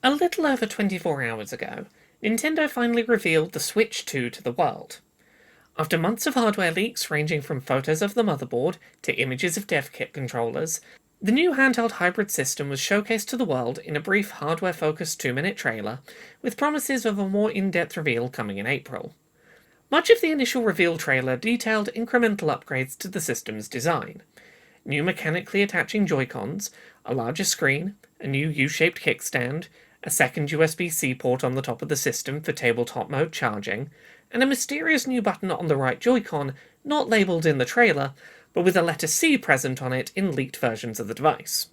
A little over 24 hours ago, Nintendo finally revealed the Switch 2 to the world. After months of hardware leaks ranging from photos of the motherboard to images of dev kit controllers, the new handheld hybrid system was showcased to the world in a brief hardware-focused 2-minute trailer, with promises of a more in-depth reveal coming in April. Much of the initial reveal trailer detailed incremental upgrades to the system's design. New mechanically attaching Joycons, a larger screen, a new U-shaped kickstand, a second USB-C port on the top of the system for tabletop mode charging, and a mysterious new button on the right Joy-Con not labelled in the trailer, but with a letter C present on it in leaked versions of the device.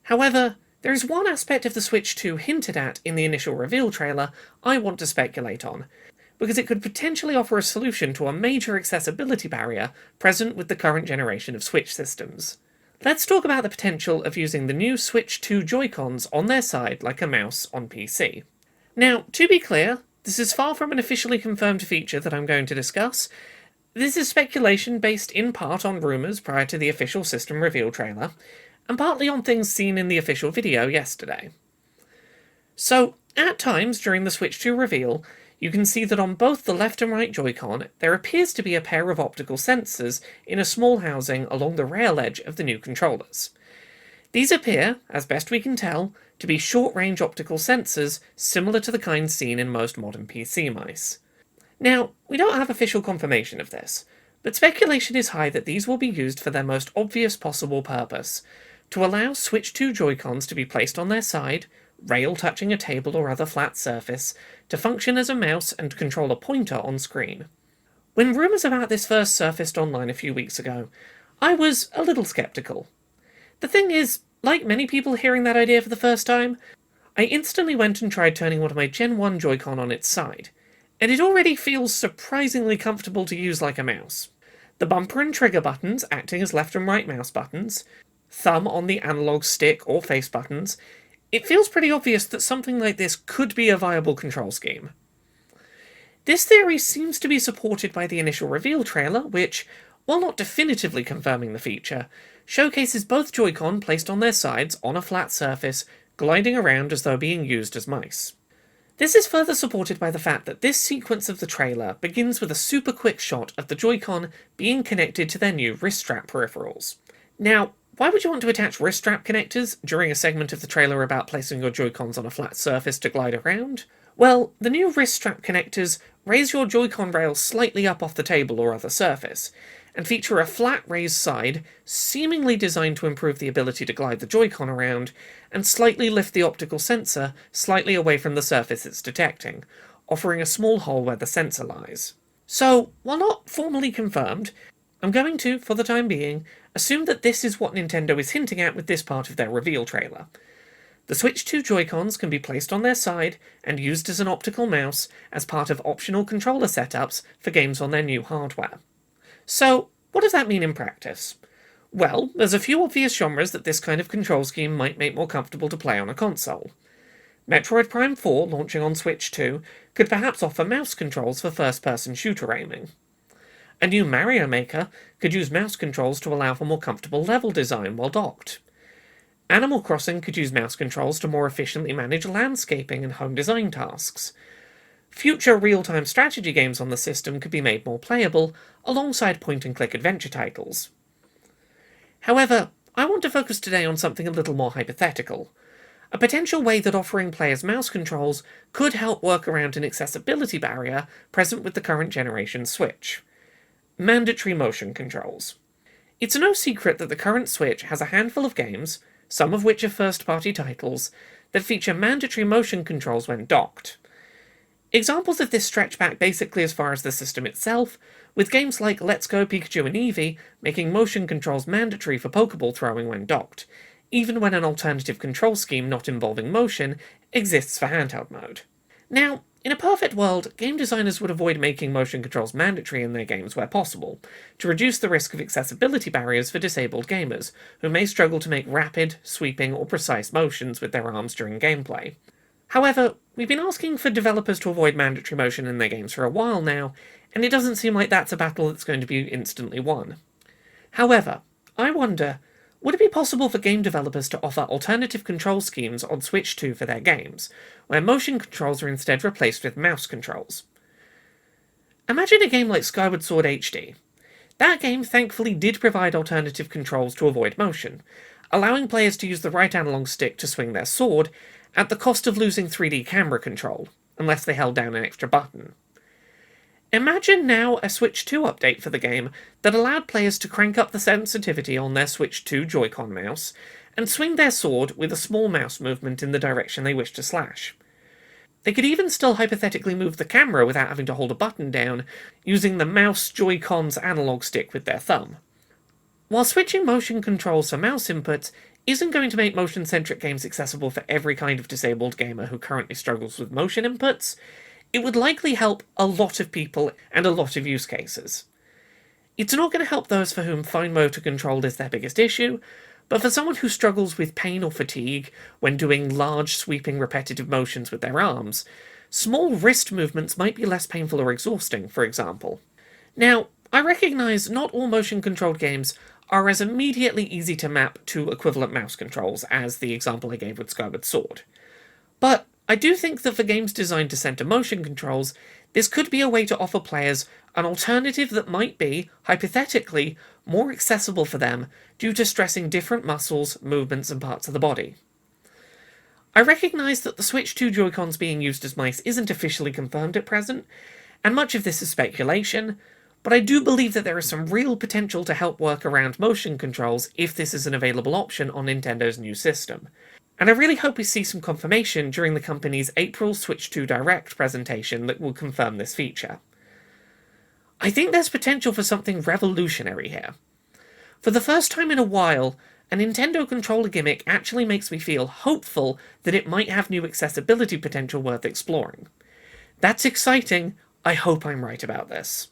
However, there is one aspect of the Switch 2 hinted at in the initial reveal trailer I want to speculate on, because it could potentially offer a solution to a major accessibility barrier present with the current generation of Switch systems. Let's talk about the potential of using the new Switch 2 Joy-Cons on their side like a mouse on PC. Now, to be clear, this is far from an officially confirmed feature that I'm going to discuss. This is speculation based in part on rumours prior to the official system reveal trailer, and partly on things seen in the official video yesterday. So, at times during the Switch 2 reveal, you can see that on both the left and right Joy-Con, there appears to be a pair of optical sensors in a small housing along the rail edge of the new controllers. These appear, as best we can tell, to be short-range optical sensors similar to the kind seen in most modern PC mice. Now, we don't have official confirmation of this, but speculation is high that these will be used for their most obvious possible purpose, to allow Switch 2 Joy-Cons to be placed on their side, rail touching a table or other flat surface, to function as a mouse and control a pointer on screen. When rumours about this first surfaced online a few weeks ago, I was a little sceptical. The thing is, like many people hearing that idea for the first time, I instantly went and tried turning one of my Gen 1 Joy-Con on its side, and it already feels surprisingly comfortable to use like a mouse. The bumper and trigger buttons acting as left and right mouse buttons, thumb on the analog stick or face buttons, it feels pretty obvious that something like this could be a viable control scheme. This theory seems to be supported by the initial reveal trailer, which, while not definitively confirming the feature, showcases both Joy-Con placed on their sides on a flat surface, gliding around as though being used as mice. This is further supported by the fact that this sequence of the trailer begins with a super quick shot of the Joy-Con being connected to their new wrist strap peripherals. Now, why would you want to attach wrist strap connectors during a segment of the trailer about placing your Joy-Cons on a flat surface to glide around? Well, the new wrist strap connectors raise your Joy-Con rail slightly up off the table or other surface, and feature a flat raised side, seemingly designed to improve the ability to glide the Joy-Con around, and slightly lift the optical sensor slightly away from the surface it's detecting, offering a small hole where the sensor lies. So, while not formally confirmed, I'm going to, for the time being, assume that this is what Nintendo is hinting at with this part of their reveal trailer. The Switch 2 Joy-Cons can be placed on their side and used as an optical mouse as part of optional controller setups for games on their new hardware. So, what does that mean in practice? Well, there's a few obvious genres that this kind of control scheme might make more comfortable to play on a console. Metroid Prime 4, launching on Switch 2, could perhaps offer mouse controls for first-person shooter aiming. A new Mario Maker could use mouse controls to allow for more comfortable level design while docked. Animal Crossing could use mouse controls to more efficiently manage landscaping and home design tasks. Future real-time strategy games on the system could be made more playable, alongside point-and-click adventure titles. However, I want to focus today on something a little more hypothetical. A potential way that offering players mouse controls could help work around an accessibility barrier present with the current generation Switch. Mandatory motion controls. It's no secret that the current Switch has a handful of games, some of which are first-party titles, that feature mandatory motion controls when docked. Examples of this stretch back basically as far as the system itself, with games like Let's Go Pikachu and Eevee making motion controls mandatory for Pokeball throwing when docked, even when an alternative control scheme not involving motion exists for handheld mode. Now, in a perfect world, game designers would avoid making motion controls mandatory in their games where possible, to reduce the risk of accessibility barriers for disabled gamers, who may struggle to make rapid, sweeping, or precise motions with their arms during gameplay. However, we've been asking for developers to avoid mandatory motion in their games for a while now, and it doesn't seem like that's a battle that's going to be instantly won. However, I wonder, Would it be possible for game developers to offer alternative control schemes on Switch 2 for their games, where motion controls are instead replaced with mouse controls? Imagine a game like Skyward Sword HD. That game thankfully did provide alternative controls to avoid motion, allowing players to use the right analog stick to swing their sword, at the cost of losing 3D camera control, unless they held down an extra button. Imagine now a Switch 2 update for the game that allowed players to crank up the sensitivity on their Switch 2 Joy-Con mouse, and swing their sword with a small mouse movement in the direction they wish to slash. They could even still hypothetically move the camera without having to hold a button down, using the mouse Joy-Con's analog stick with their thumb. While switching motion controls for mouse inputs isn't going to make motion-centric games accessible for every kind of disabled gamer who currently struggles with motion inputs, it would likely help a lot of people and a lot of use cases. It's not going to help those for whom fine motor control is their biggest issue, but for someone who struggles with pain or fatigue when doing large, sweeping, repetitive motions with their arms, small wrist movements might be less painful or exhausting, for example. Now, I recognise not all motion-controlled games are as immediately easy to map to equivalent mouse controls as the example I gave with Skyward Sword. But I do think that for games designed to center motion controls, this could be a way to offer players an alternative that might be, hypothetically, more accessible for them due to stressing different muscles, movements, and parts of the body. I recognise that the Switch 2 Joy-Cons being used as mice isn't officially confirmed at present, and much of this is speculation, but I do believe that there is some real potential to help work around motion controls if this is an available option on Nintendo's new system. And I really hope we see some confirmation during the company's April Switch 2 Direct presentation that will confirm this feature. I think there's potential for something revolutionary here. For the first time in a while, a Nintendo controller gimmick actually makes me feel hopeful that it might have new accessibility potential worth exploring. That's exciting. I hope I'm right about this.